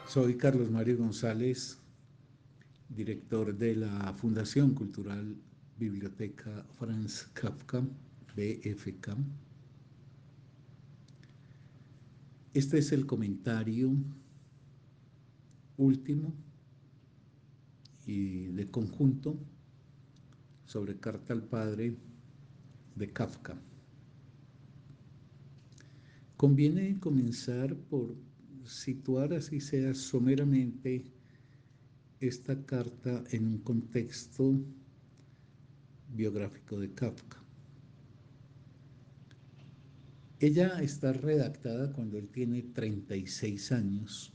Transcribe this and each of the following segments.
Soy Carlos Mario González, director de la Fundación Cultural Biblioteca Franz Kafka, BFK. Este es el comentario último y de conjunto sobre Carta al Padre de Kafka. Conviene comenzar por situar, así sea someramente, esta carta en un contexto biográfico de Kafka. Ella está redactada cuando él tiene 36 años.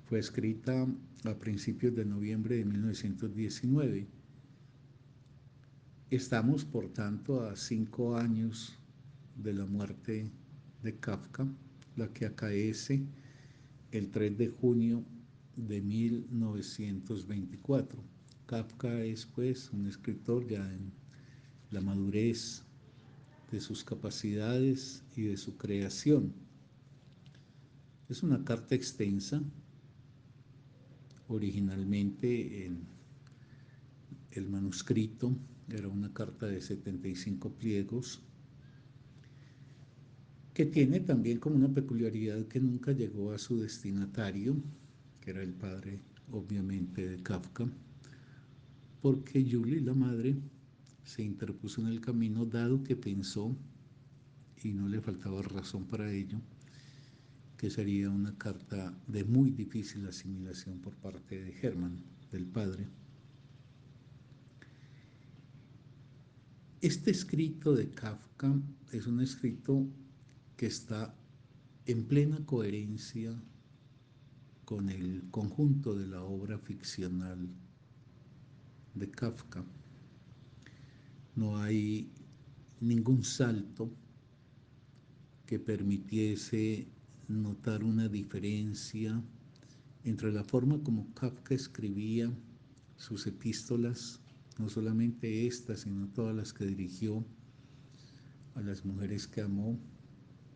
Fue escrita a principios de noviembre de 1919. Estamos, por tanto, a 5 años de la muerte de Kafka, la que acaece el 3 de junio de 1924. Kafka es, pues, un escritor ya en la madurez de sus capacidades y de su creación. Es una carta extensa, originalmente en el manuscrito era una carta de 75 pliegos, que tiene también como una peculiaridad que nunca llegó a su destinatario, que era el padre, obviamente, de Kafka, porque Julie, la madre, se interpuso en el camino, dado que pensó, y no le faltaba razón para ello, que sería una carta de muy difícil asimilación por parte de Hermann, del padre. Este escrito de Kafka es un escrito que está en plena coherencia con el conjunto de la obra ficcional de Kafka. No hay ningún salto que permitiese notar una diferencia entre la forma como Kafka escribía sus epístolas, no solamente estas, sino todas las que dirigió a las mujeres que amó,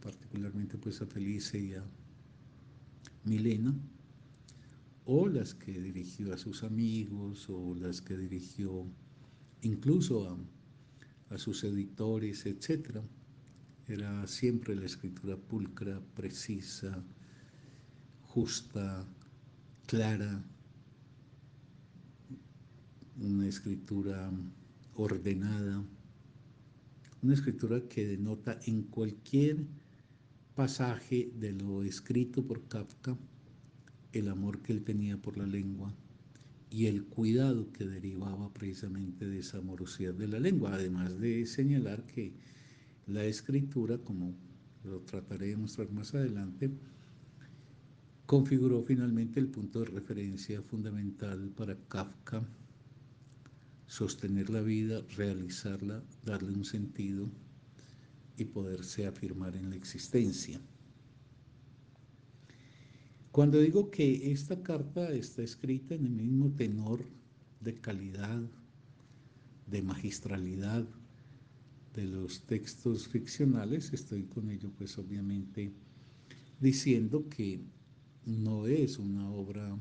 particularmente pues a Felice y a Milena, o las que dirigió a sus amigos, o las que dirigió incluso a sus editores, etc. Era siempre la escritura pulcra, precisa, justa, clara, una escritura ordenada, una escritura que denota en cualquier pasaje de lo escrito por Kafka el amor que él tenía por la lengua y el cuidado que derivaba precisamente de esa amorosidad de la lengua, además de señalar que la escritura, como lo trataré de mostrar más adelante, configuró finalmente el punto de referencia fundamental para Kafka: sostener la vida, realizarla, darle un sentido y poderse afirmar en la existencia. Cuando digo que esta carta está escrita en el mismo tenor de calidad, de magistralidad de los textos ficcionales, estoy con ello pues obviamente diciendo que no es una obra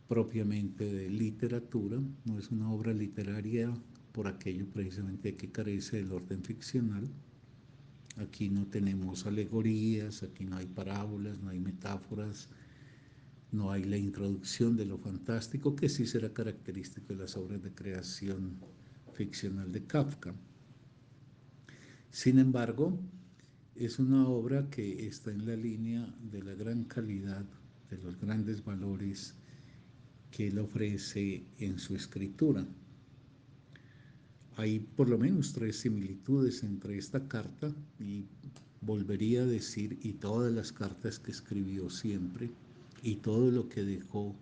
propiamente de literatura, no es una obra literaria por aquello precisamente que carece del orden ficcional. Aquí no tenemos alegorías, aquí no hay parábolas, no hay metáforas, no hay la introducción de lo fantástico, que sí será característico de las obras de creación ficcional de Kafka. Sin embargo, es una obra que está en la línea de la gran calidad, de los grandes valores que él ofrece en su escritura. Hay por lo menos 3 similitudes entre esta carta y volvería a decir, y todas las cartas que escribió siempre, y todo lo que dejó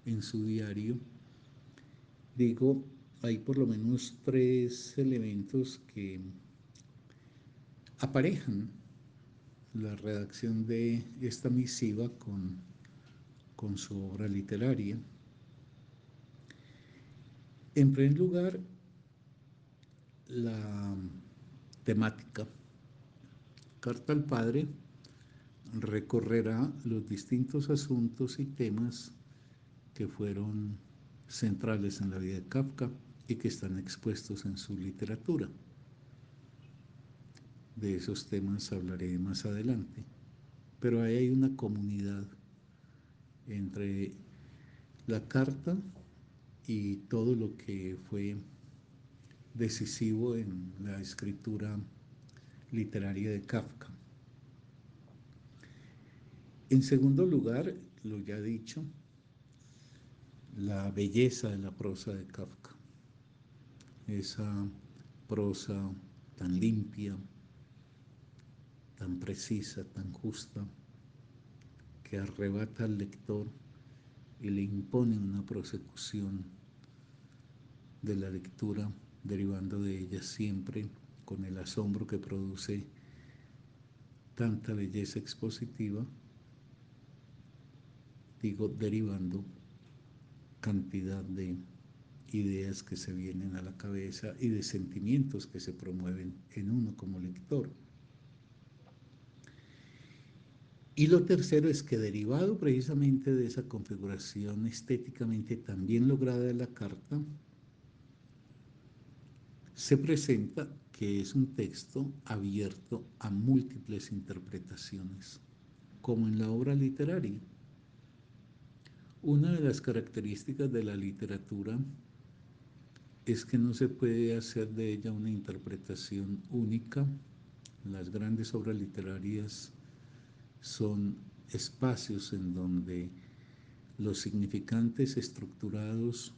en su diario. Digo, hay por lo menos 3 elementos que aparejan la redacción de esta misiva con su obra literaria. En primer lugar, la temática. Carta al Padre recorrerá los distintos asuntos y temas que fueron centrales en la vida de Kafka y que están expuestos en su literatura. De esos temas hablaré más adelante. Pero ahí hay una comunidad entre la carta y todo lo que fue decisivo en la escritura literaria de Kafka. En segundo lugar, lo ya dicho, la belleza de la prosa de Kafka. Esa prosa tan limpia, tan precisa, tan justa, que arrebata al lector y le impone una prosecución de la lectura, derivando de ella siempre con el asombro que produce tanta belleza expositiva, digo, derivando cantidad de ideas que se vienen a la cabeza y de sentimientos que se promueven en uno como lector. Y lo tercero es que derivado precisamente de esa configuración estéticamente también lograda de la carta, se presenta que es un texto abierto a múltiples interpretaciones, como en la obra literaria. Una de las características de la literatura es que no se puede hacer de ella una interpretación única. Las grandes obras literarias son espacios en donde los significantes estructurados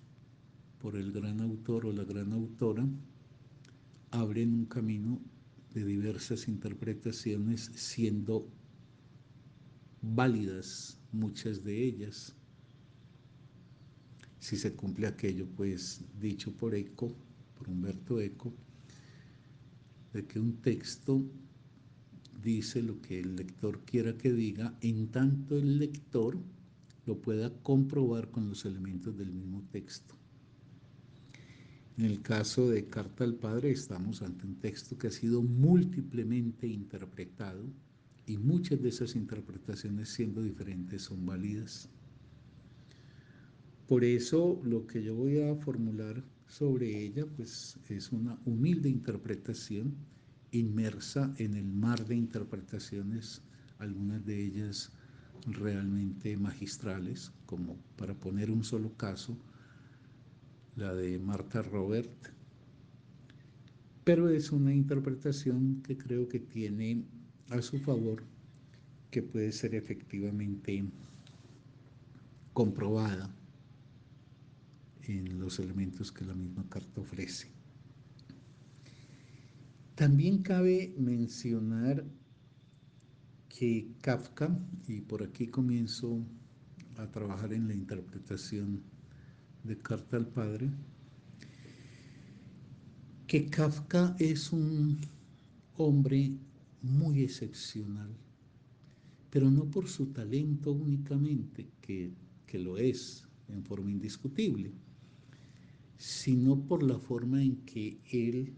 por el gran autor o la gran autora abren un camino de diversas interpretaciones, siendo válidas muchas de ellas, si se cumple aquello pues dicho por Eco, por Humberto Eco, de que un texto dice lo que el lector quiera que diga, en tanto el lector lo pueda comprobar con los elementos del mismo texto. En el caso de Carta al Padre estamos ante un texto que ha sido múltiplemente interpretado y muchas de esas interpretaciones, siendo diferentes, son válidas. Por eso lo que yo voy a formular sobre ella pues es una humilde interpretación inmersa en el mar de interpretaciones, algunas de ellas realmente magistrales, como para poner un solo caso, la de Martha Robert, pero es una interpretación que creo que tiene a su favor, que puede ser efectivamente comprobada en los elementos que la misma carta ofrece. También cabe mencionar que Kafka, y por aquí comienzo a trabajar en la interpretación de Carta al Padre, que Kafka es un hombre muy excepcional, pero no por su talento únicamente, que lo es en forma indiscutible, sino por la forma en que él,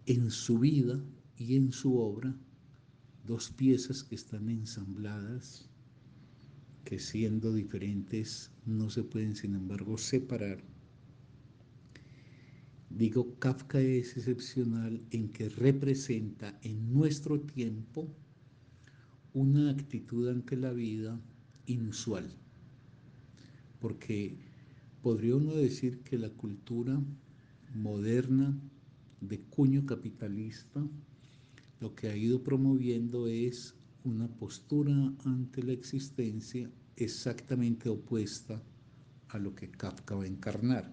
en su vida y en su obra, dos piezas que están ensambladas, que siendo diferentes no se pueden sin embargo separar. Digo, Kafka es excepcional en que representa en nuestro tiempo una actitud ante la vida inusual, porque podría uno decir que la cultura moderna de cuño capitalista lo que ha ido promoviendo es una postura ante la existencia exactamente opuesta a lo que Kafka va a encarnar.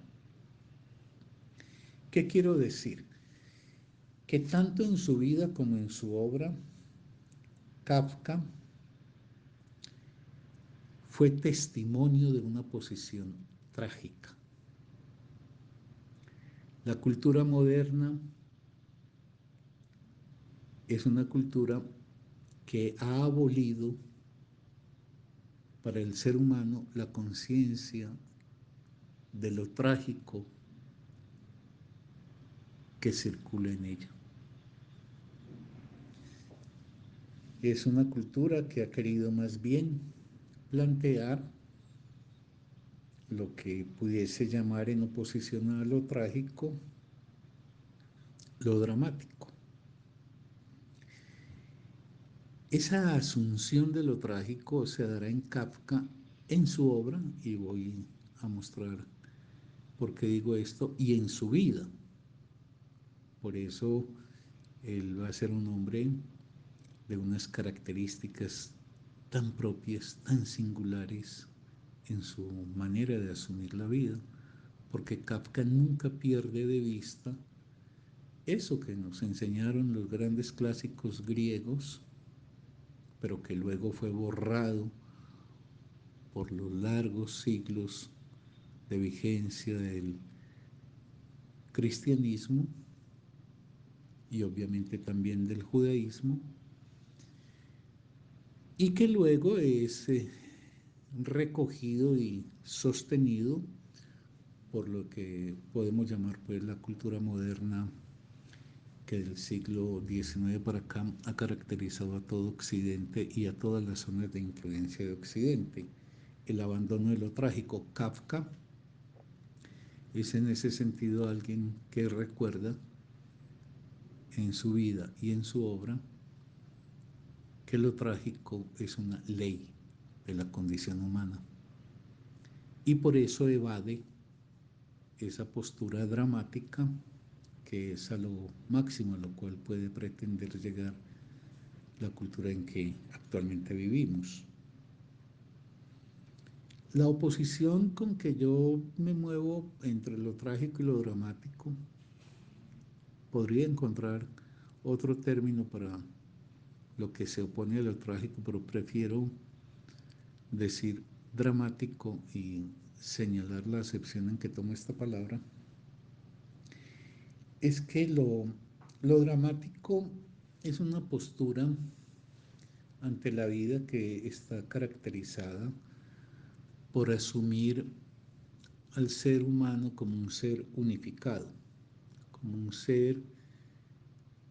¿Qué quiero decir? Que tanto en su vida como en su obra, Kafka fue testimonio de una posición trágica. La cultura moderna es una cultura que ha abolido para el ser humano la conciencia de lo trágico que circula en ella. Es una cultura que ha querido más bien plantear lo que pudiese llamar en oposición a lo trágico, lo dramático. Esa asunción de lo trágico se dará en Kafka en su obra, y voy a mostrar por qué digo esto, y en su vida. Por eso él va a ser un hombre de unas características tan propias, tan singulares en su manera de asumir la vida, porque Kafka nunca pierde de vista eso que nos enseñaron los grandes clásicos griegos, pero que luego fue borrado por los largos siglos de vigencia del cristianismo y obviamente también del judaísmo, y que luego es recogido y sostenido por lo que podemos llamar pues la cultura moderna que del siglo XIX para acá ha caracterizado a todo Occidente y a todas las zonas de influencia de Occidente. El abandono de lo trágico. Kafka es en ese sentido alguien que recuerda en su vida y en su obra que lo trágico es una ley de la condición humana y por eso evade esa postura dramática que es a lo máximo a lo cual puede pretender llegar la cultura en que actualmente vivimos. La oposición con que yo me muevo entre lo trágico y lo dramático, podría encontrar otro término para lo que se opone a lo trágico, pero prefiero decir dramático y señalar la acepción en que tomo esta palabra, es que lo dramático es una postura ante la vida que está caracterizada por asumir al ser humano como un ser unificado, como un ser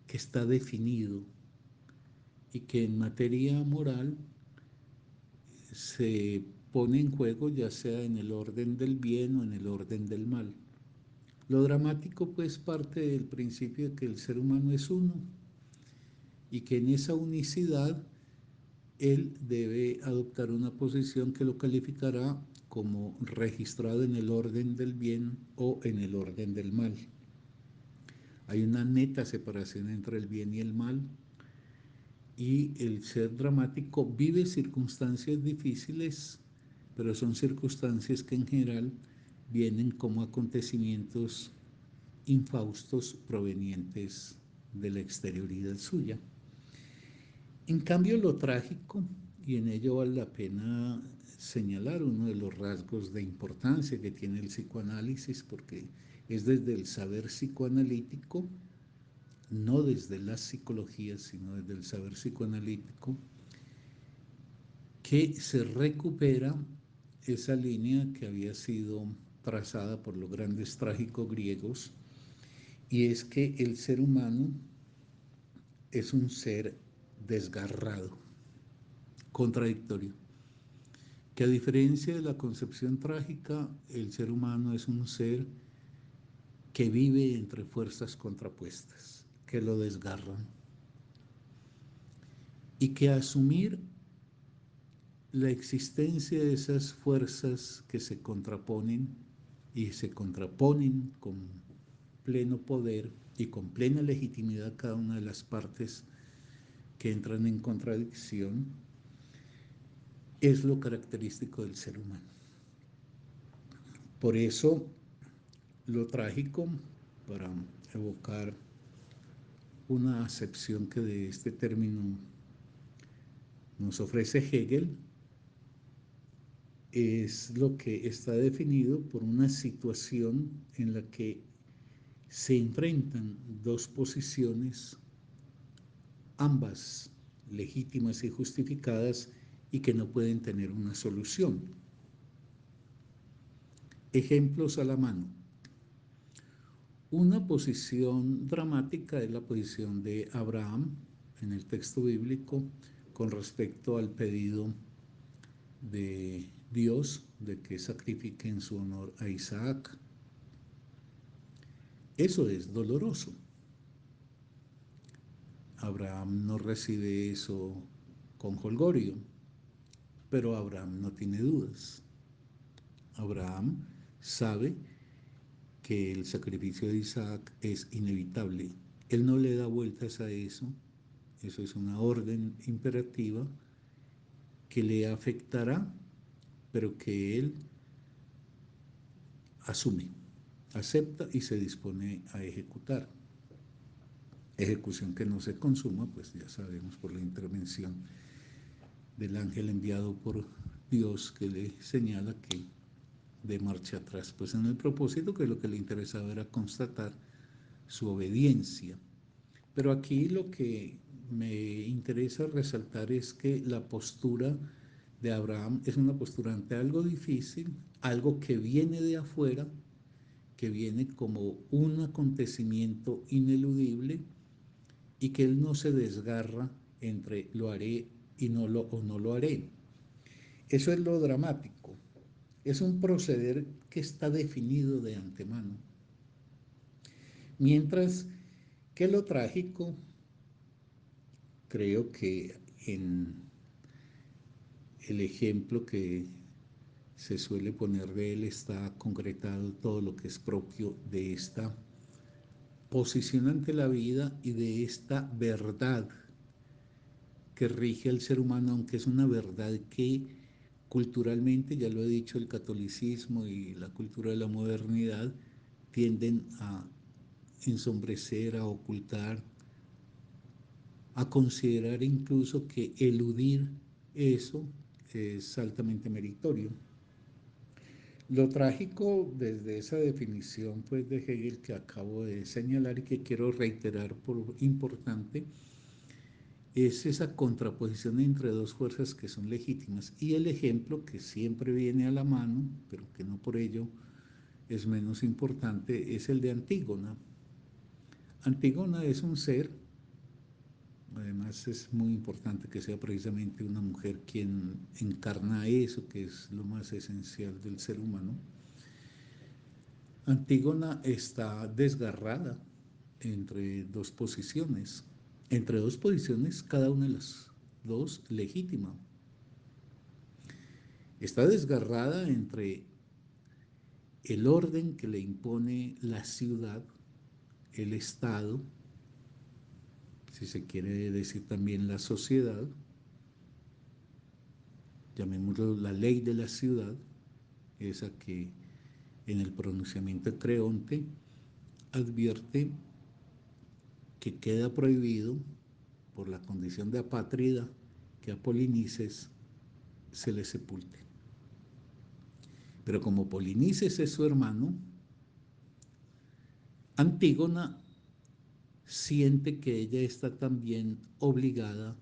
que está definido y que en materia moral se pone en juego ya sea en el orden del bien o en el orden del mal. Lo dramático pues parte del principio de que el ser humano es uno y que en esa unicidad él debe adoptar una posición que lo calificará como registrado en el orden del bien o en el orden del mal. Hay una neta separación entre el bien y el mal y el ser dramático vive circunstancias difíciles, pero son circunstancias que en general vienen como acontecimientos infaustos provenientes de la exterioridad suya. En cambio, lo trágico, y en ello vale la pena señalar uno de los rasgos de importancia que tiene el psicoanálisis, porque es desde el saber psicoanalítico, no desde la psicología, sino desde el saber psicoanalítico, que se recupera esa línea que había sido trazada por los grandes trágicos griegos, y es que el ser humano es un ser desgarrado, contradictorio, que a diferencia de la concepción trágica, el ser humano es un ser que vive entre fuerzas contrapuestas, que lo desgarran, y que asumir la existencia de esas fuerzas que se contraponen y se contraponen con pleno poder y con plena legitimidad cada una de las partes que entran en contradicción, es lo característico del ser humano. Por eso, lo trágico, para evocar una acepción que de este término nos ofrece Hegel, es lo que está definido por una situación en la que se enfrentan dos posiciones ambas legítimas y justificadas y que no pueden tener una solución. Ejemplos a la mano. Una posición dramática es la posición de Abraham en el texto bíblico con respecto al pedido de Dios de que sacrifique en su honor a Isaac. Eso es doloroso. Abraham no recibe eso con jolgorio, pero Abraham no tiene dudas. Abraham sabe que el sacrificio de Isaac es inevitable. Él no le da vueltas a eso. Eso es una orden imperativa que le afectará, pero que él asume, acepta y se dispone a ejecutar. Ejecución que no se consuma, pues ya sabemos por la intervención del ángel enviado por Dios que le señala que de marcha atrás, pues en el propósito que lo que le interesaba era constatar su obediencia. Pero aquí lo que me interesa resaltar es que la postura de Abraham es una postura ante algo difícil, algo que viene de afuera, que viene como un acontecimiento ineludible y que él no se desgarra entre lo haré y o no lo haré. Eso es lo dramático. Es un proceder que está definido de antemano. Mientras que lo trágico, creo que en el ejemplo que se suele poner de él está concretado todo lo que es propio de esta posición ante la vida y de esta verdad que rige al ser humano, aunque es una verdad que culturalmente, ya lo he dicho, el catolicismo y la cultura de la modernidad tienden a ensombrecer, a ocultar, a considerar incluso que eludir eso es altamente meritorio. Lo trágico desde esa definición pues, de Hegel que acabo de señalar y que quiero reiterar por importante, es esa contraposición entre dos fuerzas que son legítimas. Y el ejemplo que siempre viene a la mano, pero que no por ello es menos importante, es el de Antígona. Antígona es un ser, además es muy importante que sea precisamente una mujer quien encarna eso, que es lo más esencial del ser humano. Antígona está desgarrada entre dos posiciones, cada una de las dos legítima. Está desgarrada entre el orden que le impone la ciudad, el Estado, si se quiere decir también la sociedad, llamémoslo la ley de la ciudad, esa que en el pronunciamiento de Creonte advierte que queda prohibido por la condición de apátrida que a Polinices se le sepulte. Pero como Polinices es su hermano, Antígona siente que ella está también obligada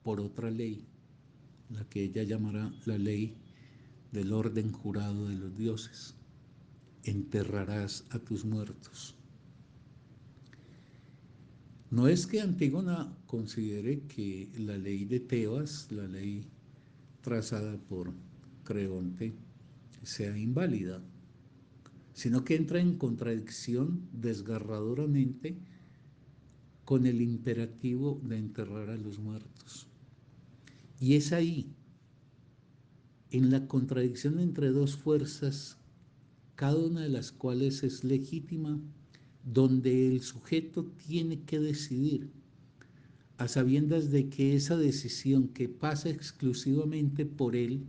por otra ley, la que ella llamará la ley del orden jurado de los dioses. Enterrarás a tus muertos. No es que Antígona considere que la ley de Tebas, la ley trazada por Creonte, sea inválida, sino que entra en contradicción desgarradoramente con el imperativo de enterrar a los muertos. Y es ahí, en la contradicción entre dos fuerzas, cada una de las cuales es legítima, donde el sujeto tiene que decidir, a sabiendas de que esa decisión que pasa exclusivamente por él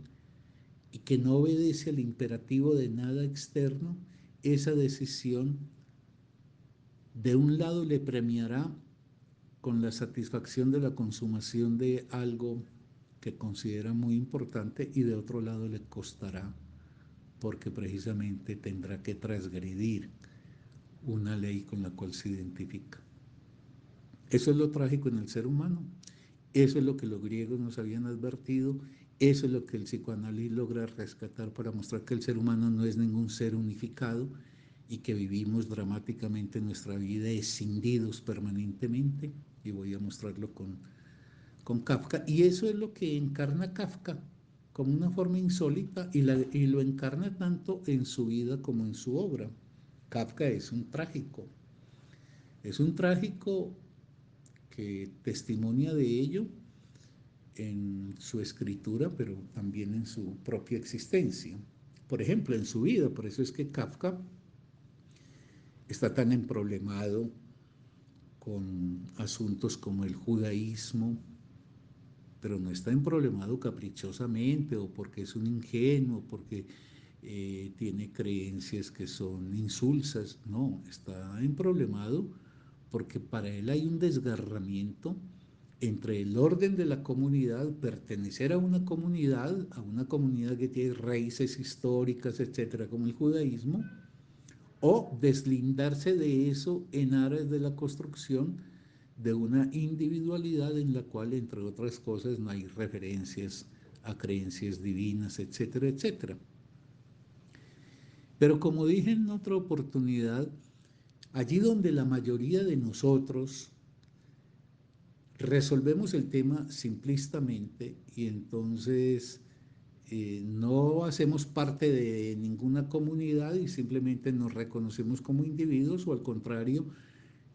y que no obedece al imperativo de nada externo, esa decisión de un lado le premiará con la satisfacción de la consumación de algo que considera muy importante y de otro lado le costará porque precisamente tendrá que transgredir una ley con la cual se identifica. Eso es lo trágico en el ser humano. Eso es lo que los griegos nos habían advertido. Eso es lo que el psicoanálisis logra rescatar para mostrar que el ser humano no es ningún ser unificado y que vivimos dramáticamente nuestra vida escindidos permanentemente. Y voy a mostrarlo con Kafka. Y eso es lo que encarna Kafka como una forma insólita y lo encarna tanto en su vida como en su obra. Kafka es un trágico que testimonia de ello en su escritura, pero también en su propia existencia. Por ejemplo, en su vida, por eso es que Kafka está tan emproblemado con asuntos como el judaísmo, pero no está emproblemado caprichosamente o porque es un ingenuo, porque tiene creencias que son insulsas, no, está emproblemado porque para él hay un desgarramiento entre el orden de la comunidad, pertenecer a una comunidad que tiene raíces históricas, etcétera, como el judaísmo, o deslindarse de eso en aras de la construcción de una individualidad en la cual, entre otras cosas, no hay referencias a creencias divinas, etcétera, etcétera. Pero como dije en otra oportunidad, allí donde la mayoría de nosotros resolvemos el tema simplistamente y entonces no hacemos parte de ninguna comunidad y simplemente nos reconocemos como individuos o al contrario,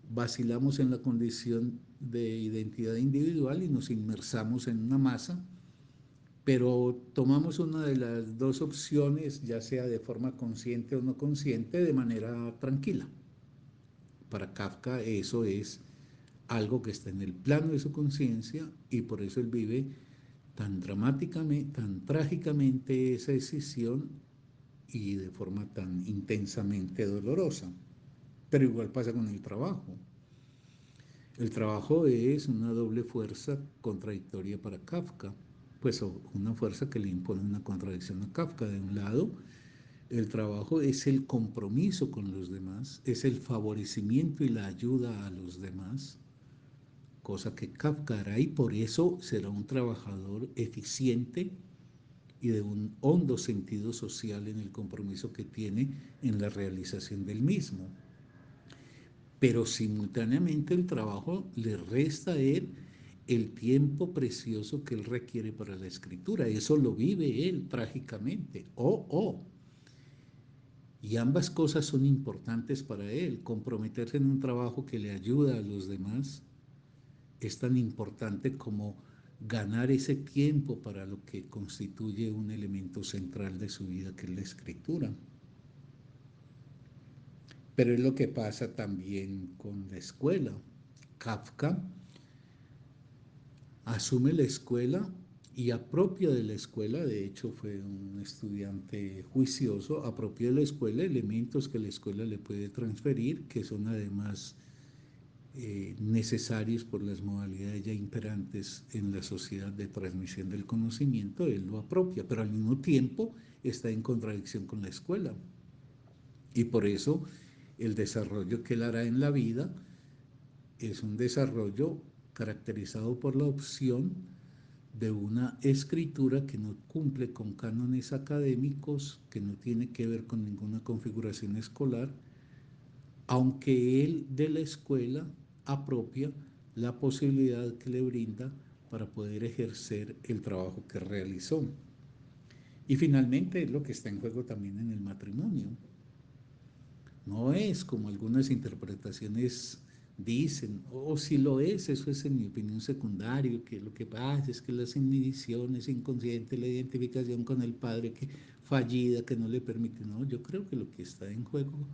vacilamos en la condición de identidad individual y nos inmersamos en una masa, pero tomamos una de las dos opciones, ya sea de forma consciente o no consciente, de manera tranquila. Para Kafka eso es algo que está en el plano de su conciencia y por eso él vive tan dramáticamente, tan trágicamente esa decisión y de forma tan intensamente dolorosa. Pero igual pasa con el trabajo. El trabajo es una doble fuerza contradictoria para Kafka, pues una fuerza que le impone una contradicción a Kafka. De un lado, el trabajo es el compromiso con los demás, es el favorecimiento y la ayuda a los demás, cosa que Kafka hará y por eso será un trabajador eficiente y de un hondo sentido social en el compromiso que tiene en la realización del mismo. Pero simultáneamente el trabajo le resta a él el tiempo precioso que él requiere para la escritura. Eso lo vive él trágicamente. Y ambas cosas son importantes para él. Comprometerse en un trabajo que le ayuda a los demás es tan importante como ganar ese tiempo para lo que constituye un elemento central de su vida, que es la escritura. Pero es lo que pasa también con la escuela. Kafka asume la escuela y apropia de la escuela, de hecho fue un estudiante juicioso, apropia de la escuela elementos que la escuela le puede transferir, que son además necesarios por las modalidades ya imperantes en la sociedad de transmisión del conocimiento, él lo apropia, pero al mismo tiempo está en contradicción con la escuela. Y por eso el desarrollo que él hará en la vida es un desarrollo caracterizado por la opción de una escritura que no cumple con cánones académicos, que no tiene que ver con ninguna configuración escolar, aunque él de la escuela apropia la posibilidad que le brinda para poder ejercer el trabajo que realizó. Y finalmente es lo que está en juego también en el matrimonio. No es como algunas interpretaciones dicen, o si lo es, eso es en mi opinión secundario, que lo que pasa es que las inhibiciones inconscientes, la identificación con el padre que fallida, que no le permite, no, yo creo que lo que está en juego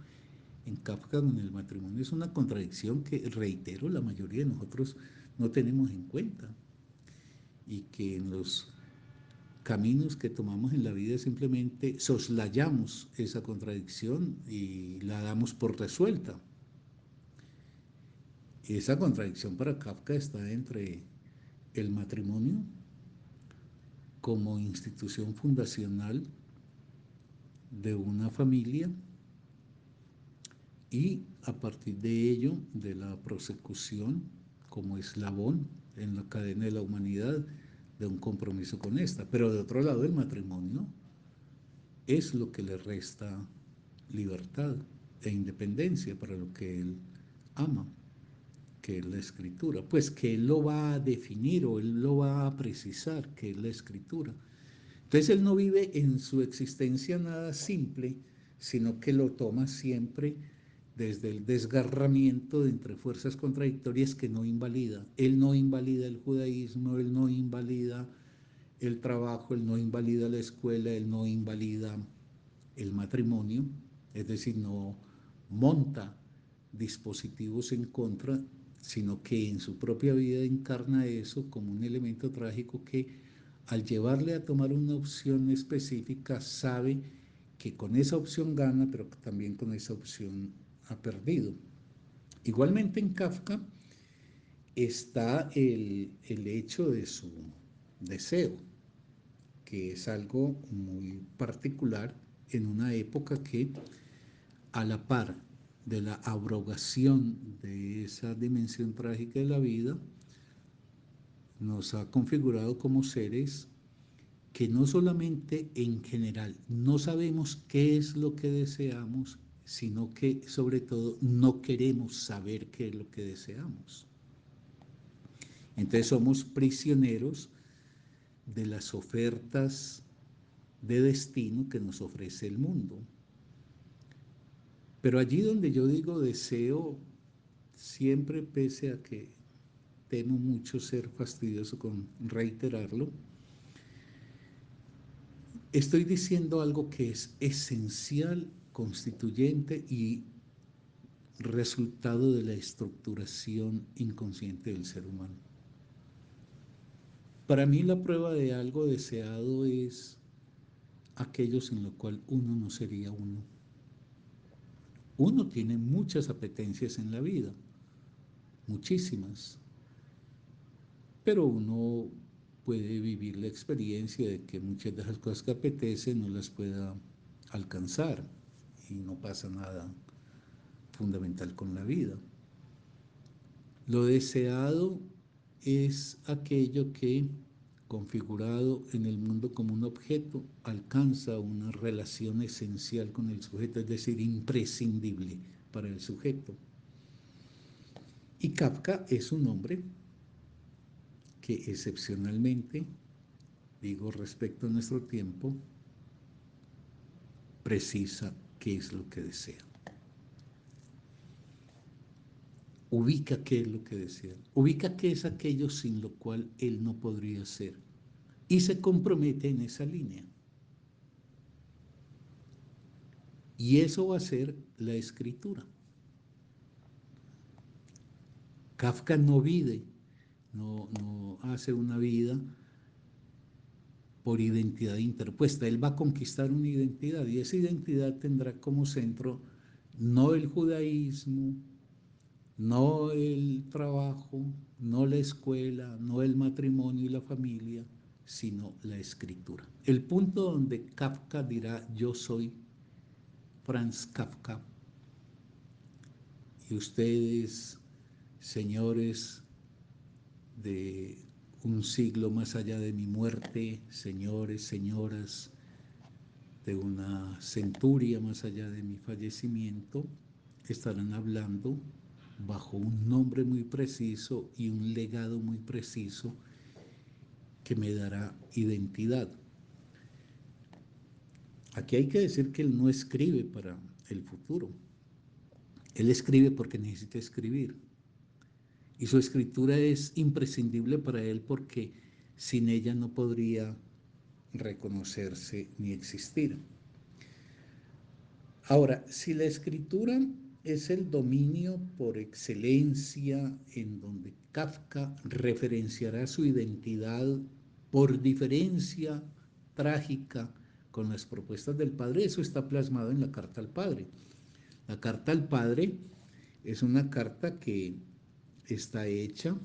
en Kafka con el matrimonio es una contradicción que, reitero, la mayoría de nosotros no tenemos en cuenta y que en los caminos que tomamos en la vida simplemente soslayamos esa contradicción y la damos por resuelta. Esa contradicción para Kafka está entre el matrimonio como institución fundacional de una familia y a partir de ello, de la prosecución como eslabón en la cadena de la humanidad de un compromiso con esta. Pero de otro lado, el matrimonio es lo que le resta libertad e independencia para lo que él ama, que es la escritura. Pues que él lo va a definir o él lo va a precisar, que es la escritura. Entonces él no vive en su existencia nada simple, sino que lo toma siempre desde el desgarramiento de entre fuerzas contradictorias que no invalida. Él no invalida el judaísmo, él no invalida el trabajo, él no invalida la escuela, él no invalida el matrimonio, es decir, no monta dispositivos en contra, sino que en su propia vida encarna eso como un elemento trágico que al llevarle a tomar una opción específica sabe que con esa opción gana, pero que también con esa opción ha perdido. Igualmente en Kafka está el hecho de su deseo, que es algo muy particular en una época que, a la par de la abrogación de esa dimensión trágica de la vida, nos ha configurado como seres que no solamente en general no sabemos qué es lo que deseamos, sino que sobre todo no queremos saber qué es lo que deseamos. Entonces somos prisioneros de las ofertas de destino que nos ofrece el mundo. Pero allí donde yo digo deseo, siempre pese a que temo mucho ser fastidioso con reiterarlo, estoy diciendo algo que es esencial, constituyente y resultado de la estructuración inconsciente del ser humano. Para mí la prueba de algo deseado es aquello sin lo cual uno no sería uno. Uno tiene muchas apetencias en la vida, muchísimas, pero uno puede vivir la experiencia de que muchas de las cosas que apetece no las pueda alcanzar y no pasa nada fundamental con la vida. Lo deseado es aquello que, configurado en el mundo como un objeto, alcanza una relación esencial con el sujeto, es decir, imprescindible para el sujeto. Y Kafka es un hombre que excepcionalmente, digo respecto a nuestro tiempo, precisa qué es lo que desea. Ubica qué es lo que desea. Ubica qué es aquello sin lo cual él no podría ser. Y se compromete en esa línea. Y eso va a ser la escritura. Kafka no vive, no hace una vida por identidad interpuesta. Él va a conquistar una identidad y esa identidad tendrá como centro no el judaísmo, no el trabajo, no la escuela, no el matrimonio y la familia, sino la escritura. El punto donde Kafka dirá yo soy Franz Kafka y ustedes, señores de un siglo más allá de mi muerte, señores, señoras de una centuria más allá de mi fallecimiento, estarán hablando bajo un nombre muy preciso y un legado muy preciso que me dará identidad. Aquí hay que decir que él no escribe para el futuro. Él escribe porque necesita escribir. Y su escritura es imprescindible para él porque sin ella no podría reconocerse ni existir. Ahora, si la escritura es el dominio por excelencia en donde Kafka referenciará su identidad por diferencia trágica con las propuestas del padre, eso está plasmado en la carta al padre. La carta al padre es una carta que está hecha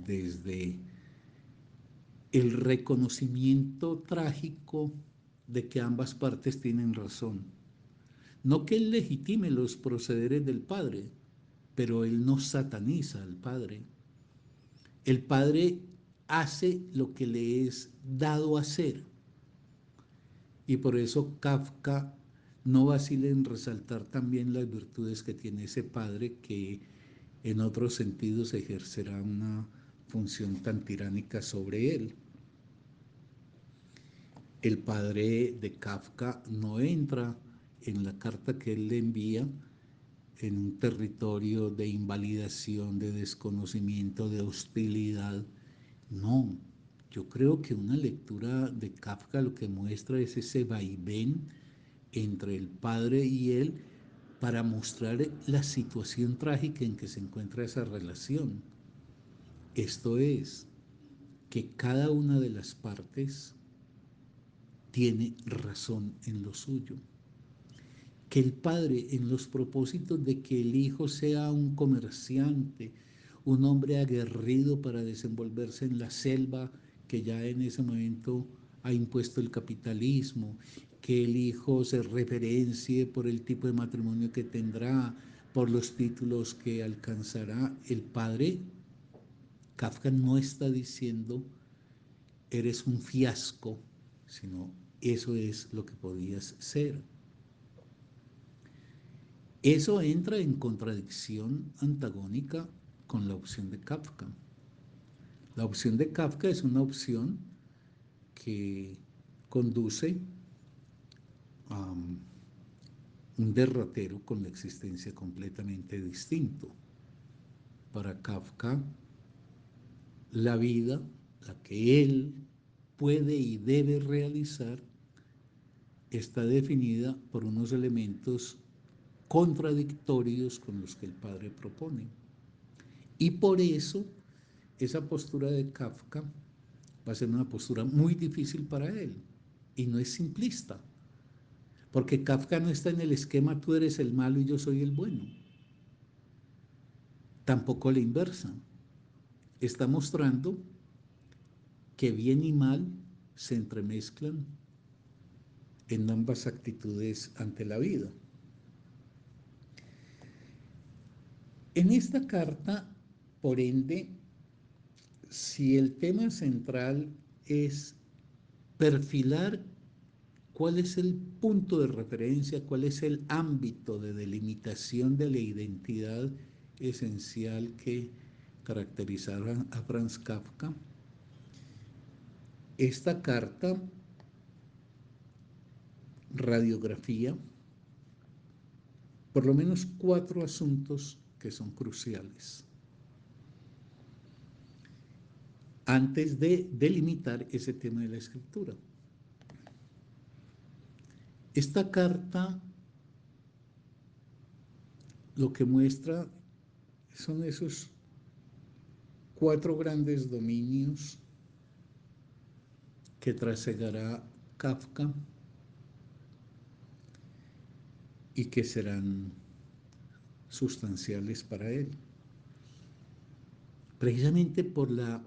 desde el reconocimiento trágico de que ambas partes tienen razón. No que él legitime los procederes del padre, pero él no sataniza al padre. El padre hace lo que le es dado hacer. Y por eso Kafka no vacila en resaltar también las virtudes que tiene ese padre que en otros sentidos ejercerá una función tan tiránica sobre él. El padre de Kafka no entra en la carta que él le envía en un territorio de invalidación, de desconocimiento, de hostilidad. No, yo creo que una lectura de Kafka lo que muestra es ese vaivén entre el padre y él para mostrar la situación trágica en que se encuentra esa relación. Esto es, que cada una de las partes tiene razón en lo suyo. Que el padre, en los propósitos de que el hijo sea un comerciante, un hombre aguerrido para desenvolverse en la selva que ya en ese momento ha impuesto el capitalismo, que el hijo se referencie por el tipo de matrimonio que tendrá, por los títulos que alcanzará. El padre, Kafka no está diciendo eres un fiasco, sino eso es lo que podías ser. Eso entra en contradicción antagónica con la opción de Kafka. La opción de Kafka es una opción que conduce a un derrotero con la existencia completamente distinto. Para Kafka, la vida, la que él puede y debe realizar, está definida por unos elementos contradictorios con los que el padre propone. Y por eso esa postura de Kafka va a ser una postura muy difícil para él y no es simplista, porque Kafka no está en el esquema tú eres el malo y yo soy el bueno, tampoco la inversa. Está mostrando que bien y mal se entremezclan en ambas actitudes ante la vida. En esta carta, por ende, si el tema central es perfilar cuál es el punto de referencia, cuál es el ámbito de delimitación de la identidad esencial que caracterizaba a Franz Kafka, esta carta radiografía por lo menos 4 asuntos que son cruciales antes de delimitar ese tema de la escritura. Esta carta lo que muestra son esos 4 grandes dominios que trasegará Kafka y que serán sustanciales para él. Precisamente por la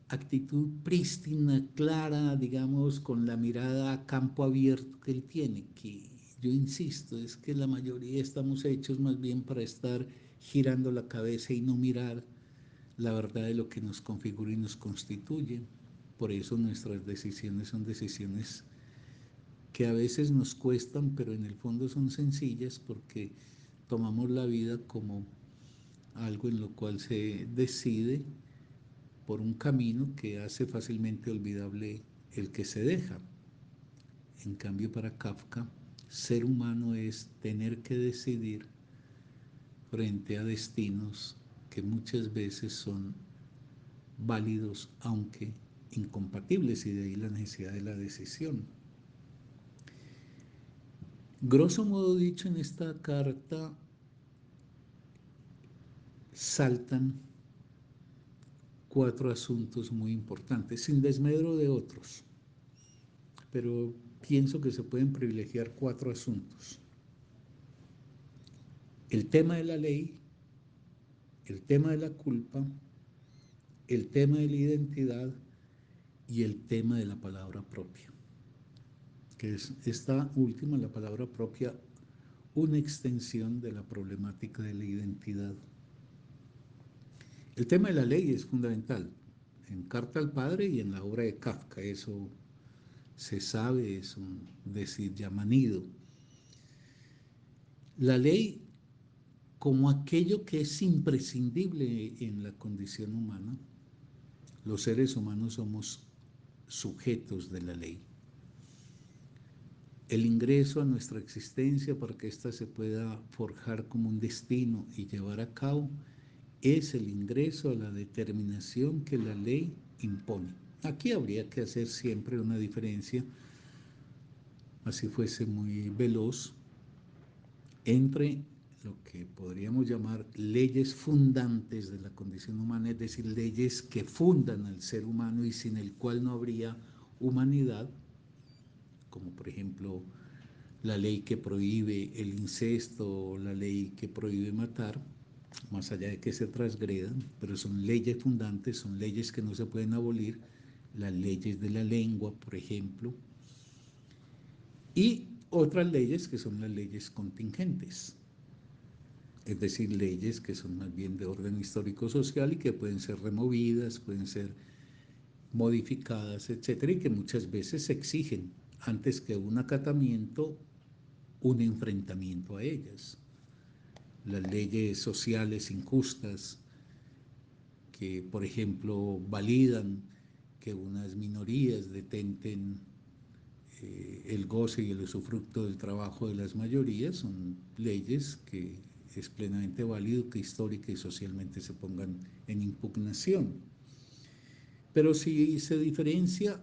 actitud prístina, clara, digamos, con la mirada a campo abierto que él tiene, que yo insisto, es que la mayoría estamos hechos más bien para estar girando la cabeza y no mirar la verdad de lo que nos configura y nos constituye. Por eso nuestras decisiones son decisiones que a veces nos cuestan, pero en el fondo son sencillas porque tomamos la vida como algo en lo cual se decide por un camino que hace fácilmente olvidable el que se deja. En cambio, para Kafka, ser humano es tener que decidir frente a destinos que muchas veces son válidos, aunque incompatibles, y de ahí la necesidad de la decisión. Grosso modo dicho, en esta carta saltan 4 asuntos muy importantes, sin desmedro de otros, pero pienso que se pueden privilegiar 4 asuntos. El tema de la ley, el tema de la culpa, el tema de la identidad y el tema de la palabra propia, que es esta última, la palabra propia, una extensión de la problemática de la identidad. El tema de la ley es fundamental en Carta al Padre y en la obra de Kafka. Eso se sabe, es un decir ya manido. La ley como aquello que es imprescindible en la condición humana. Los seres humanos somos sujetos de la ley. El ingreso a nuestra existencia para que ésta se pueda forjar como un destino y llevar a cabo es el ingreso a la determinación que la ley impone. Aquí habría que hacer siempre una diferencia, así fuese muy veloz, entre lo que podríamos llamar leyes fundantes de la condición humana, es decir, leyes que fundan al ser humano y sin el cual no habría humanidad, como por ejemplo la ley que prohíbe el incesto, la ley que prohíbe matar, más allá de que se transgredan, pero son leyes fundantes, son leyes que no se pueden abolir, las leyes de la lengua, por ejemplo, y otras leyes que son las leyes contingentes, es decir, leyes que son más bien de orden histórico-social y que pueden ser removidas, pueden ser modificadas, etcétera, y que muchas veces exigen, antes que un acatamiento, un enfrentamiento a ellas. Las leyes sociales injustas que, por ejemplo, validan que unas minorías detenten el goce y el usufructo del trabajo de las mayorías, son leyes que es plenamente válido que histórica y socialmente se pongan en impugnación. Pero si se diferencia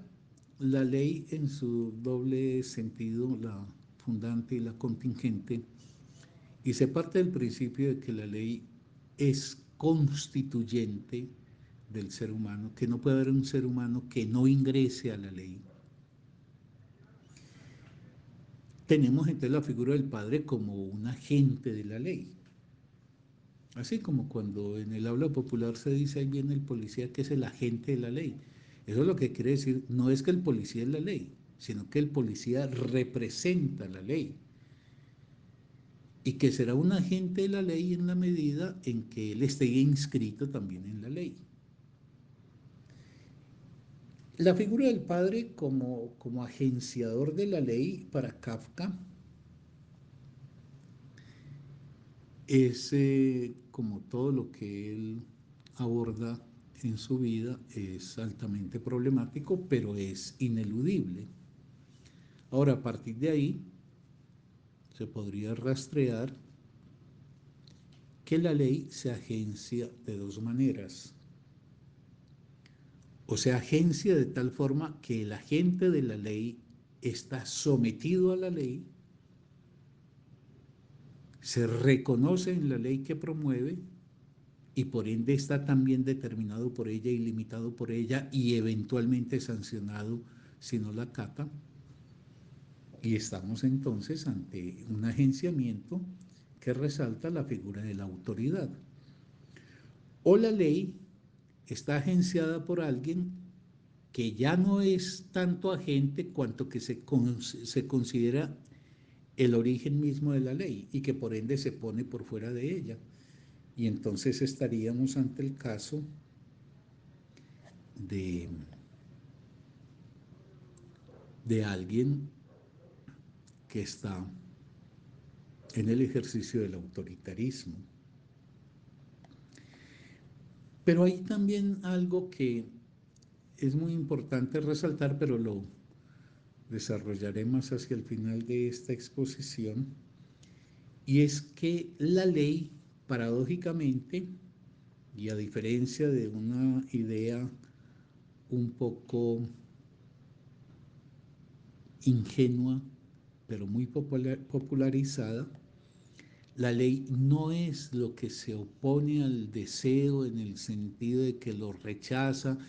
la ley en su doble sentido, la fundante y la contingente, y se parte del principio de que la ley es constituyente del ser humano, que no puede haber un ser humano que no ingrese a la ley. Tenemos entonces la figura del padre como un agente de la ley. Así como cuando en el habla popular se dice ahí viene el policía que es el agente de la ley. Eso es lo que quiere decir, no es que el policía es la ley, sino que el policía representa la ley. Y que será un agente de la ley en la medida en que él esté inscrito también en la ley. La figura del padre como agenciador de la ley para Kafka es, como todo lo que él aborda en su vida, es altamente problemático, pero es ineludible. Ahora, a partir de ahí, se podría rastrear que la ley se agencia de dos maneras. O se agencia de tal forma que el agente de la ley está sometido a la ley, se reconoce en la ley que promueve y por ende está también determinado por ella y limitado por ella y eventualmente sancionado si no la acata. Y estamos entonces ante un agenciamiento que resalta la figura de la autoridad. O la ley está agenciada por alguien que ya no es tanto agente cuanto que se considera el origen mismo de la ley y que por ende se pone por fuera de ella. Y entonces estaríamos ante el caso de, de alguien que está en el ejercicio del autoritarismo. Pero hay también algo que es muy importante resaltar, pero lo desarrollaré más hacia el final de esta exposición, y es que la ley, paradójicamente, y a diferencia de una idea un poco ingenua, pero muy popularizada, la ley no es lo que se opone al deseo en el sentido de que lo rechaza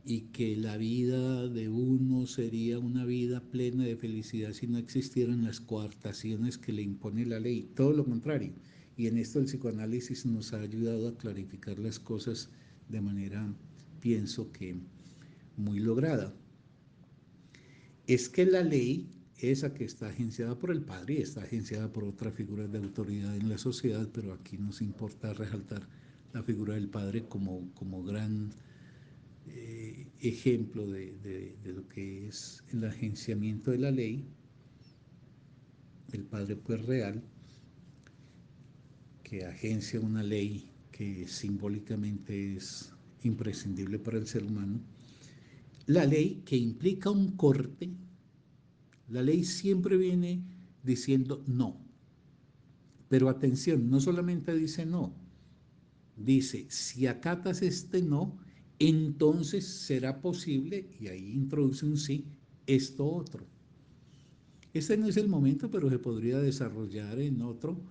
y que la vida de uno sería una vida plena de felicidad si no existieran las coartaciones que le impone la ley. Todo lo contrario. Y en esto el psicoanálisis nos ha ayudado a clarificar las cosas de manera, pienso que, muy lograda. Es que la ley, esa que está agenciada por el padre y está agenciada por otras figuras de autoridad en la sociedad, pero aquí nos importa resaltar la figura del padre como gran ejemplo de lo que es el agenciamiento de la ley, el padre pues real, que agencia una ley que simbólicamente es imprescindible para el ser humano, la ley que implica un corte, la ley siempre viene diciendo no, pero atención, no solamente dice no, dice, si acatas este no, entonces será posible, y ahí introduce un sí, esto otro. Este no es el momento, pero se podría desarrollar en otro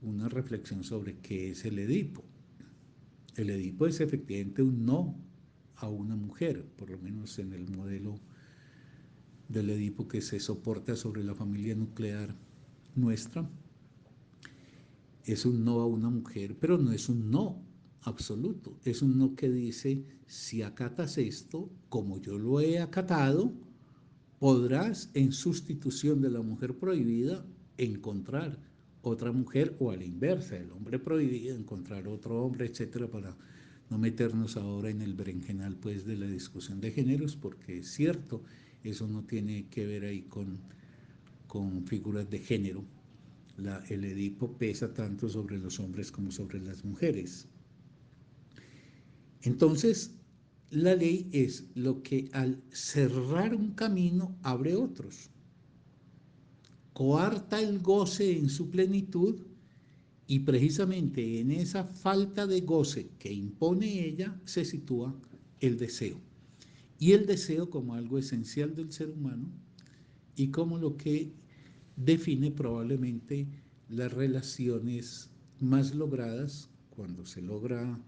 una reflexión sobre qué es el Edipo. El Edipo es efectivamente un no a una mujer, por lo menos en el modelo del Edipo que se soporta sobre la familia nuclear nuestra. Es un no a una mujer, pero no es un no absoluto. Es un no que dice, si acatas esto, como yo lo he acatado, podrás, en sustitución de la mujer prohibida, encontrar otra mujer, o a la inversa, el hombre prohibido, encontrar otro hombre, etcétera, para no meternos ahora en el berenjenal pues de la discusión de géneros, porque es cierto, eso no tiene que ver ahí con figuras de género. El Edipo pesa tanto sobre los hombres como sobre las mujeres. Entonces, la ley es lo que al cerrar un camino abre otros, coarta el goce en su plenitud, y precisamente en esa falta de goce que impone ella se sitúa el deseo. Y el deseo como algo esencial del ser humano y como lo que define probablemente las relaciones más logradas cuando se logra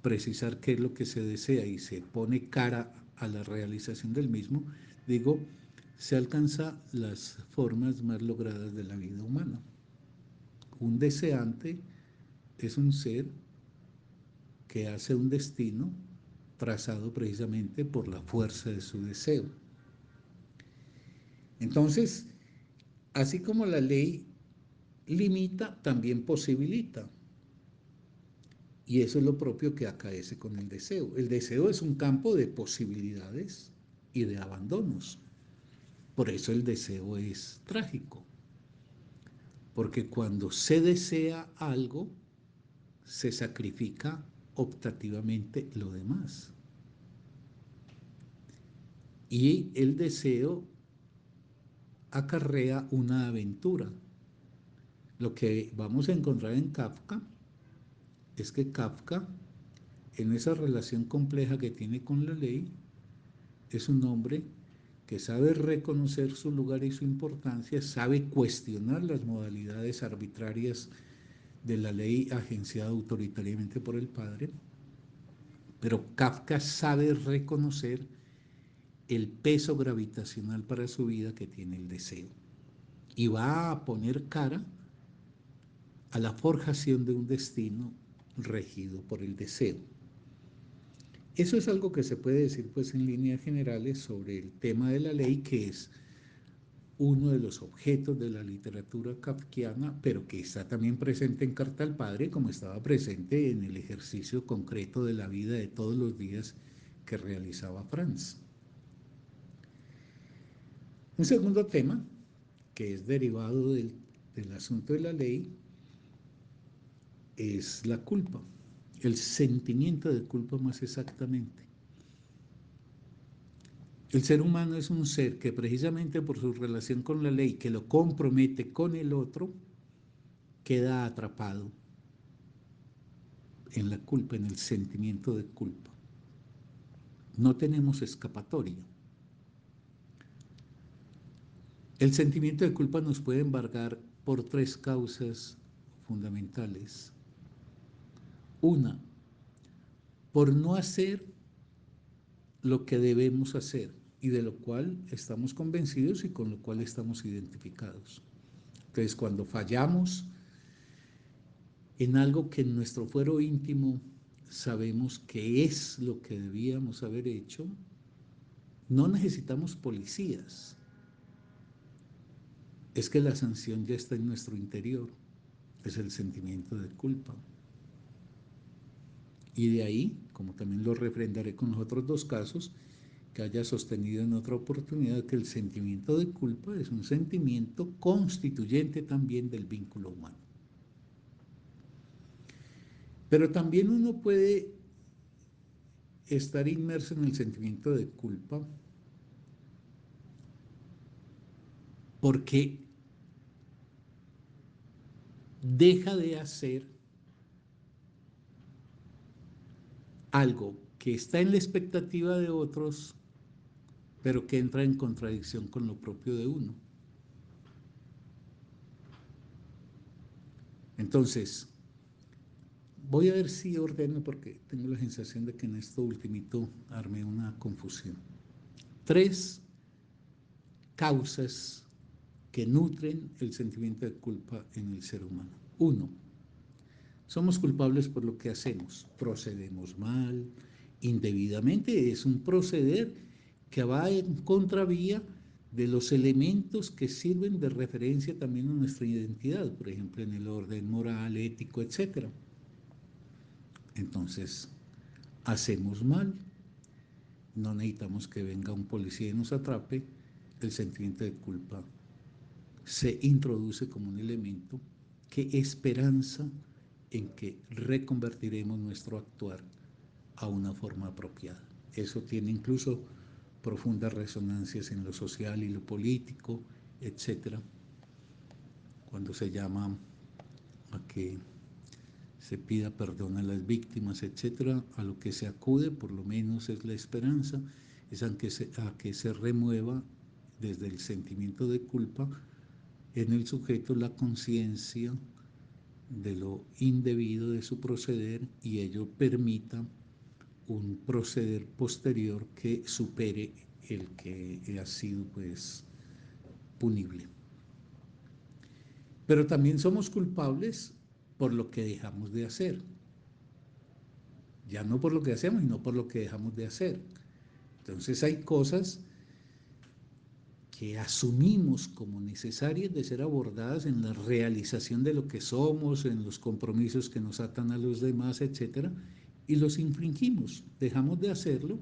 precisar qué es lo que se desea y se pone cara a la realización del mismo, digo, se alcanza las formas más logradas de la vida humana. Un deseante es un ser que hace un destino trazado precisamente por la fuerza de su deseo. Entonces, así como la ley limita, también posibilita. Y eso es lo propio que acaece con el deseo. El deseo es un campo de posibilidades y de abandonos. Por eso el deseo es trágico. Porque cuando se desea algo, se sacrifica optativamente lo demás. Y el deseo acarrea una aventura. Lo que vamos a encontrar en Kafka es que Kafka, en esa relación compleja que tiene con la ley, es un hombre que sabe reconocer su lugar y su importancia, sabe cuestionar las modalidades arbitrarias de la ley agenciada autoritariamente por el padre, pero Kafka sabe reconocer el peso gravitacional para su vida que tiene el deseo y va a poner cara a la forjación de un destino regido por el deseo. Eso es algo que se puede decir pues en líneas generales sobre el tema de la ley, que es uno de los objetos de la literatura kafkiana, pero que está también presente en Carta al Padre, como estaba presente en el ejercicio concreto de la vida de todos los días que realizaba Franz. Un segundo tema, que es derivado del asunto de la ley, es la culpa, el sentimiento de culpa más exactamente. El ser humano es un ser que precisamente por su relación con la ley, que lo compromete con el otro, queda atrapado en la culpa, en el sentimiento de culpa. No tenemos escapatoria. El sentimiento de culpa nos puede embargar por tres causas fundamentales. Una, por no hacer lo que debemos hacer y de lo cual estamos convencidos y con lo cual estamos identificados. Entonces, cuando fallamos en algo que en nuestro fuero íntimo sabemos que es lo que debíamos haber hecho, no necesitamos policías. Es que la sanción ya está en nuestro interior, es el sentimiento de culpa. Y de ahí, como también lo refrendaré con los otros dos casos, que haya sostenido en otra oportunidad que el sentimiento de culpa es un sentimiento constituyente también del vínculo humano. Pero también uno puede estar inmerso en el sentimiento de culpa porque deja de hacer algo que está en la expectativa de otros, pero que entra en contradicción con lo propio de uno. Entonces, voy a ver si ordeno porque tengo la sensación de que en esto ultimito armé una confusión. 3 causas que nutren el sentimiento de culpa en el ser humano. 1. Somos culpables por lo que hacemos. Procedemos mal, indebidamente. Es un proceder que va en contravía de los elementos que sirven de referencia también a nuestra identidad, por ejemplo, en el orden moral, ético, etc. Entonces, hacemos mal, no necesitamos que venga un policía y nos atrape, el sentimiento de culpa se introduce como un elemento que esperanza en que reconvertiremos nuestro actuar a una forma apropiada. Eso tiene incluso profundas resonancias en lo social y lo político, etcétera, cuando se llama a que se pida perdón a las víctimas, etcétera, a lo que se acude, por lo menos es la esperanza, es a que se remueva desde el sentimiento de culpa en el sujeto la conciencia de lo indebido de su proceder y ello permita un proceder posterior que supere el que ha sido pues punible. Pero también somos culpables por lo que dejamos de hacer. Ya no por lo que hacemos, sino por lo que dejamos de hacer. Entonces hay cosas que asumimos como necesarias de ser abordadas en la realización de lo que somos, en los compromisos que nos atan a los demás, etcétera, y los infringimos, dejamos de hacerlo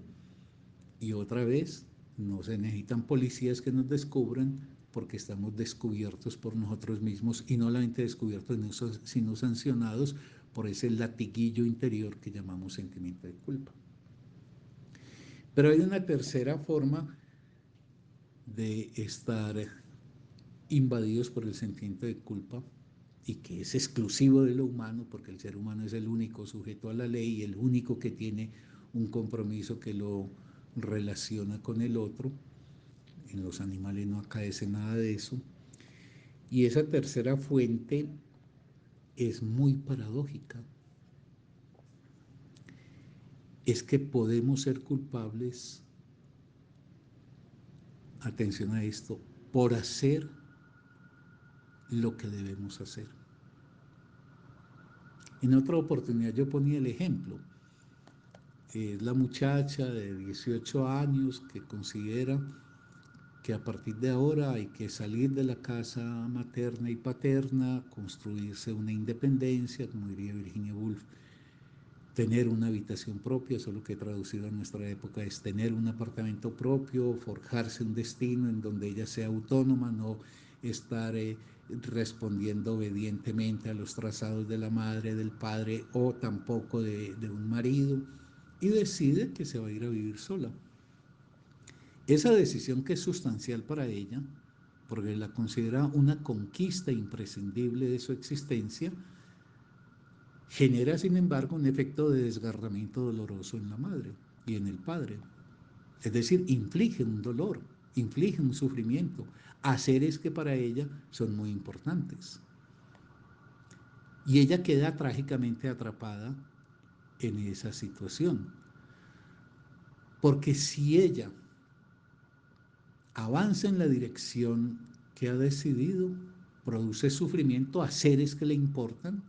y otra vez no se necesitan policías que nos descubran porque estamos descubiertos por nosotros mismos y no solamente descubiertos sino sancionados por ese latiguillo interior que llamamos sentimiento de culpa. Pero hay una tercera forma de estar invadidos por el sentimiento de culpa y que es exclusivo de lo humano, porque el ser humano es el único sujeto a la ley y el único que tiene un compromiso que lo relaciona con el otro. En los animales no acaece nada de eso. Y esa tercera fuente es muy paradójica. Es que podemos ser culpables, atención a esto, por hacer lo que debemos hacer. En otra oportunidad yo ponía el ejemplo. Es la muchacha de 18 años que considera que a partir de ahora hay que salir de la casa materna y paterna, construirse una independencia, como diría Virginia Woolf, tener una habitación propia, eso es lo que traducido a nuestra época es tener un apartamento propio, forjarse un destino en donde ella sea autónoma, no estar respondiendo obedientemente a los trazados de la madre, del padre o tampoco de un marido, y decide que se va a ir a vivir sola. Esa decisión que es sustancial para ella, porque la considera una conquista imprescindible de su existencia, genera, sin embargo, un efecto de desgarramiento doloroso en la madre y en el padre. Es decir, inflige un dolor, inflige un sufrimiento a seres que para ella son muy importantes. Y ella queda trágicamente atrapada en esa situación. Porque si ella avanza en la dirección que ha decidido, produce sufrimiento a seres que le importan,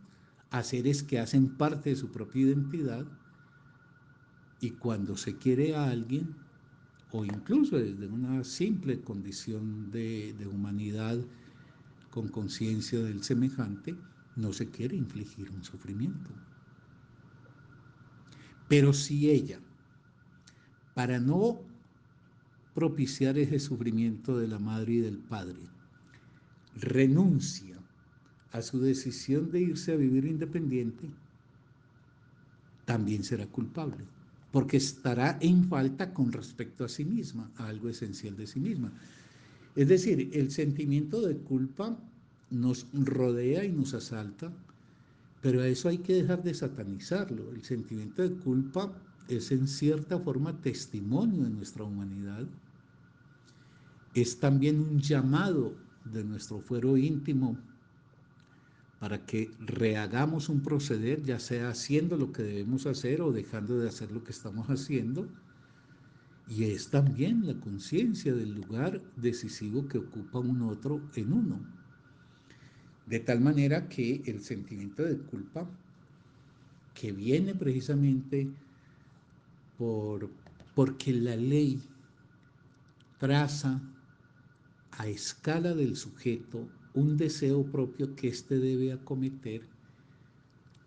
a seres que hacen parte de su propia identidad, y cuando se quiere a alguien, o incluso desde una simple condición de humanidad con conciencia del semejante, no se quiere infligir un sufrimiento. Pero si ella, para no propiciar ese sufrimiento de la madre y del padre, renuncia a su decisión de irse a vivir independiente, también será culpable, porque estará en falta con respecto a sí misma, a algo esencial de sí misma. Es decir, el sentimiento de culpa nos rodea y nos asalta, pero a eso hay que dejar de satanizarlo. El sentimiento de culpa es en cierta forma testimonio de nuestra humanidad, es también un llamado de nuestro fuero íntimo para que rehagamos un proceder, ya sea haciendo lo que debemos hacer o dejando de hacer lo que estamos haciendo, y es también la conciencia del lugar decisivo que ocupa un otro en uno. De tal manera que el sentimiento de culpa, que viene precisamente por, porque la ley traza a escala del sujeto un deseo propio que éste debe acometer,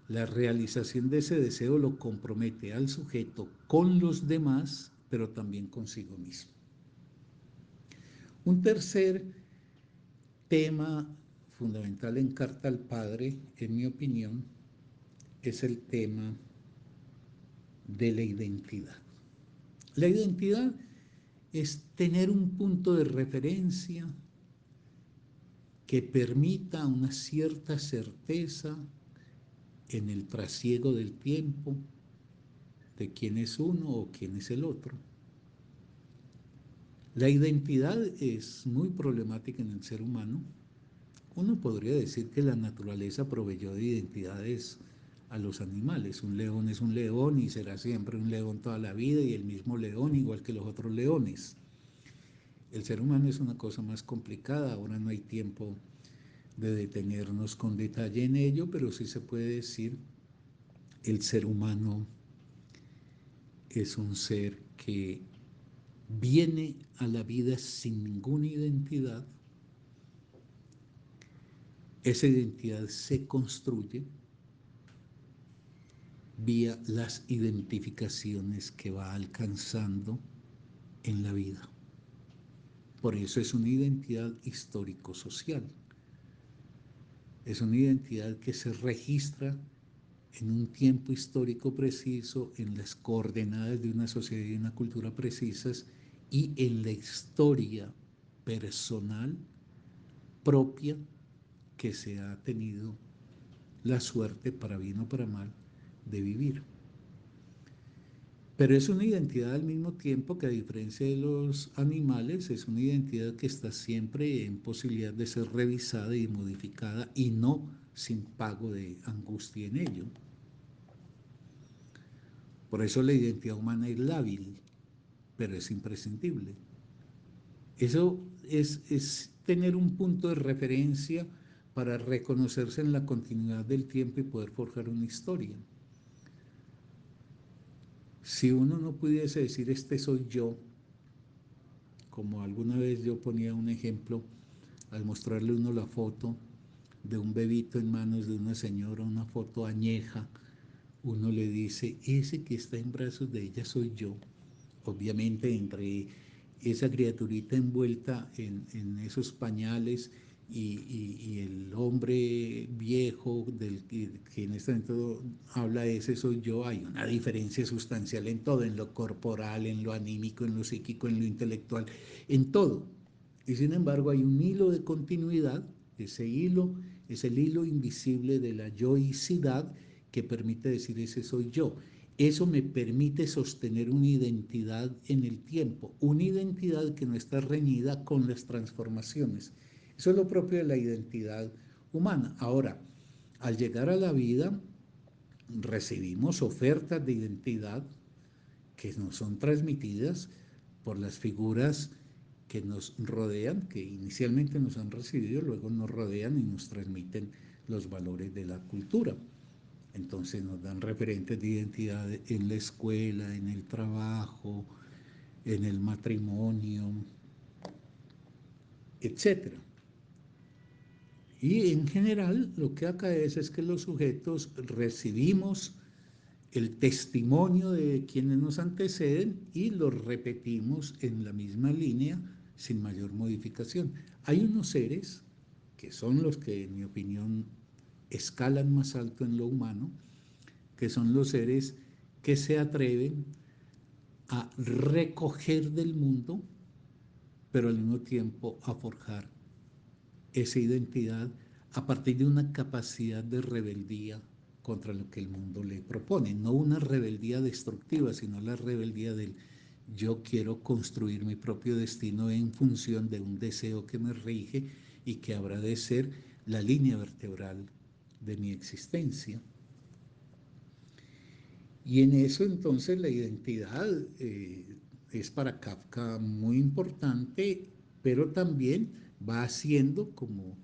la realización de ese deseo lo compromete al sujeto con los demás, pero también consigo mismo. Un tercer tema fundamental en Carta al Padre, en mi opinión, es el tema de la identidad. La identidad es tener un punto de referencia que permita una cierta certeza en el trasiego del tiempo de quién es uno o quién es el otro. La identidad es muy problemática en el ser humano. Uno podría decir que la naturaleza proveyó de identidades a los animales. Un león es un león y será siempre un león toda la vida, y el mismo león igual que los otros leones. El ser humano es una cosa más complicada. Ahora no hay tiempo de detenernos con detalle en ello, pero sí se puede decir el ser humano es un ser que viene a la vida sin ninguna identidad. Esa identidad se construye vía las identificaciones que va alcanzando en la vida. Por eso es una identidad histórico-social. Es una identidad que se registra en un tiempo histórico preciso, en las coordenadas de una sociedad y una cultura precisas, y en la historia personal propia que se ha tenido la suerte, para bien o para mal, de vivir. Pero es una identidad al mismo tiempo que, a diferencia de los animales, es una identidad que está siempre en posibilidad de ser revisada y modificada, y no sin pago de angustia en ello. Por eso la identidad humana es lábil, pero es imprescindible. Eso es tener un punto de referencia para reconocerse en la continuidad del tiempo y poder forjar una historia. Si uno no pudiese decir este soy yo, como alguna vez yo ponía un ejemplo al mostrarle a uno la foto de un bebito en manos de una señora, una foto añeja, uno le dice, ese que está en brazos de ella soy yo. Obviamente entre esa criaturita envuelta en esos pañales y el hombre viejo del que en este momento habla, ese soy yo, hay una diferencia sustancial en todo, en lo corporal, en lo anímico, en lo psíquico, en lo intelectual, en todo. Y sin embargo hay un hilo de continuidad. Ese hilo es el hilo invisible de la yoicidad que permite decir ese soy yo. Eso me permite sostener una identidad en el tiempo, una identidad que no está reñida con las transformaciones. Eso es lo propio de la identidad humana. Ahora, al llegar a la vida, recibimos ofertas de identidad que nos son transmitidas por las figuras que nos rodean, que inicialmente nos han recibido, luego nos rodean y nos transmiten los valores de la cultura. Entonces nos dan referentes de identidad en la escuela, en el trabajo, en el matrimonio, etcétera. Y en general lo que acá es que los sujetos recibimos el testimonio de quienes nos anteceden y lo repetimos en la misma línea sin mayor modificación. Hay unos seres que son los que, en mi opinión, escalan más alto en lo humano, que son los seres que se atreven a recoger del mundo, pero al mismo tiempo a forjar esa identidad a partir de una capacidad de rebeldía contra lo que el mundo le propone. No una rebeldía destructiva, sino la rebeldía del yo quiero construir mi propio destino en función de un deseo que me rige y que habrá de ser la línea vertebral de mi existencia. Y en eso entonces la identidad es para Kafka muy importante, pero también va haciendo como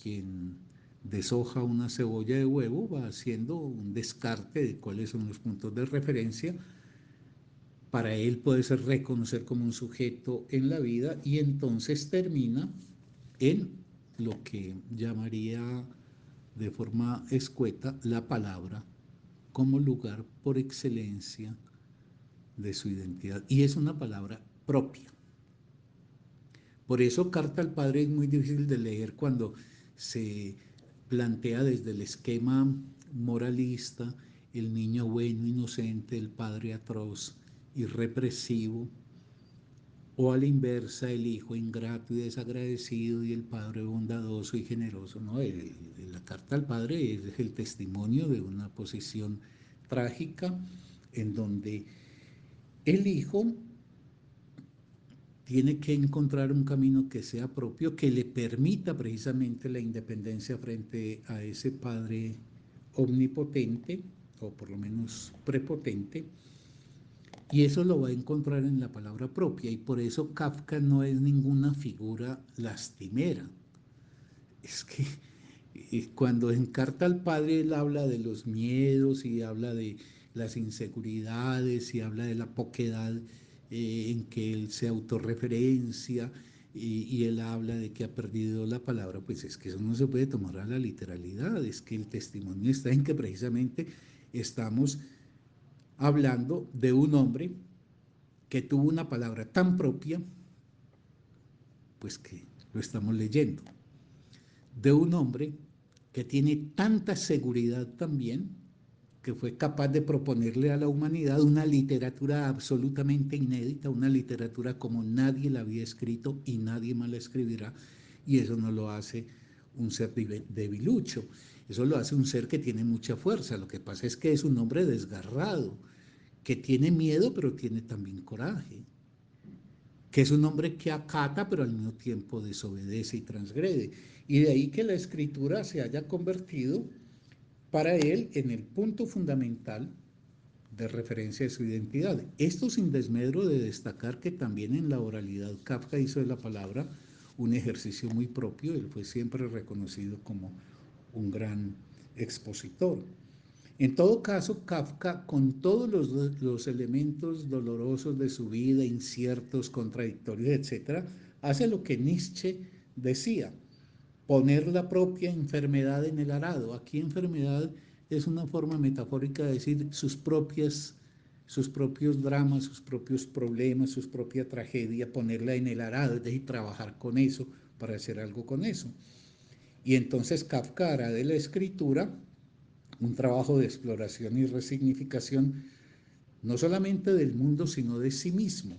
quien deshoja una cebolla de huevo, va haciendo un descarte de cuáles son los puntos de referencia. Para él puede ser reconocer como un sujeto en la vida y entonces termina en lo que llamaría de forma escueta la palabra como lugar por excelencia de su identidad. Y es una palabra propia. Por eso Carta al Padre es muy difícil de leer cuando se plantea desde el esquema moralista el niño bueno, inocente, el padre atroz y represivo, o a la inversa el hijo ingrato y desagradecido y el padre bondadoso y generoso. ¿No? La Carta al Padre es el testimonio de una posición trágica en donde el hijo tiene que encontrar un camino que sea propio, que le permita precisamente la independencia frente a ese padre omnipotente, o por lo menos prepotente, y eso lo va a encontrar en la palabra propia, y por eso Kafka no es ninguna figura lastimera. Es que cuando en Carta al Padre él habla de los miedos y habla de las inseguridades y habla de la poquedad en que él se autorreferencia y él habla de que ha perdido la palabra, pues es que eso no se puede tomar a la literalidad, es que el testimonio está en que precisamente estamos hablando de un hombre que tuvo una palabra tan propia, pues que lo estamos leyendo, de un hombre que tiene tanta seguridad también, que fue capaz de proponerle a la humanidad una literatura absolutamente inédita, una literatura como nadie la había escrito y nadie más la escribirá, y eso no lo hace un ser debilucho, eso lo hace un ser que tiene mucha fuerza. Lo que pasa es que es un hombre desgarrado, que tiene miedo, pero tiene también coraje, que es un hombre que acata, pero al mismo tiempo desobedece y transgrede. Y de ahí que la escritura se haya convertido para él en el punto fundamental de referencia de su identidad. Esto sin desmedro de destacar que también en la oralidad Kafka hizo de la palabra un ejercicio muy propio. Él fue siempre reconocido como un gran expositor. En todo caso, Kafka, con todos los elementos dolorosos de su vida, inciertos, contradictorios, etc., hace lo que Nietzsche decía: poner la propia enfermedad en el arado. Aquí enfermedad es una forma metafórica de decir sus propios dramas, sus propios problemas, su propia tragedia, ponerla en el arado, es decir, trabajar con eso para hacer algo con eso. Y entonces Kafka hará de la escritura un trabajo de exploración y resignificación, no solamente del mundo, sino de sí mismo.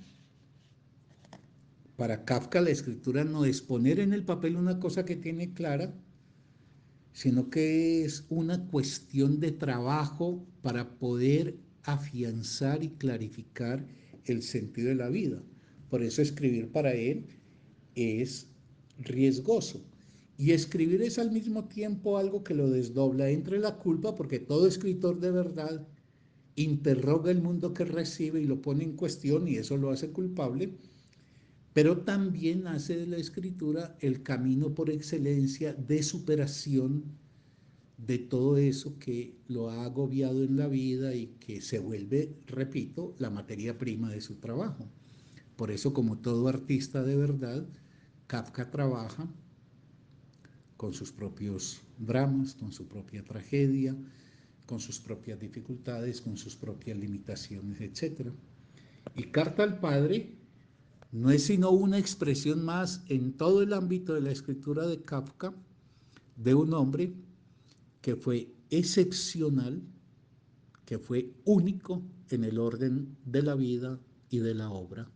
Para Kafka la escritura no es poner en el papel una cosa que tiene clara, sino que es una cuestión de trabajo para poder afianzar y clarificar el sentido de la vida. Por eso escribir para él es riesgoso. Y escribir es al mismo tiempo algo que lo desdobla entre la culpa, porque todo escritor de verdad interroga el mundo que recibe y lo pone en cuestión y eso lo hace culpable, pero también hace de la escritura el camino por excelencia de superación de todo eso que lo ha agobiado en la vida y que se vuelve, repito, la materia prima de su trabajo. Por eso, como todo artista de verdad, Kafka trabaja con sus propios dramas, con su propia tragedia, con sus propias dificultades, con sus propias limitaciones, etc. Y Carta al Padre no es sino una expresión más en todo el ámbito de la escritura de Kafka de un hombre que fue excepcional, que fue único en el orden de la vida y de la obra,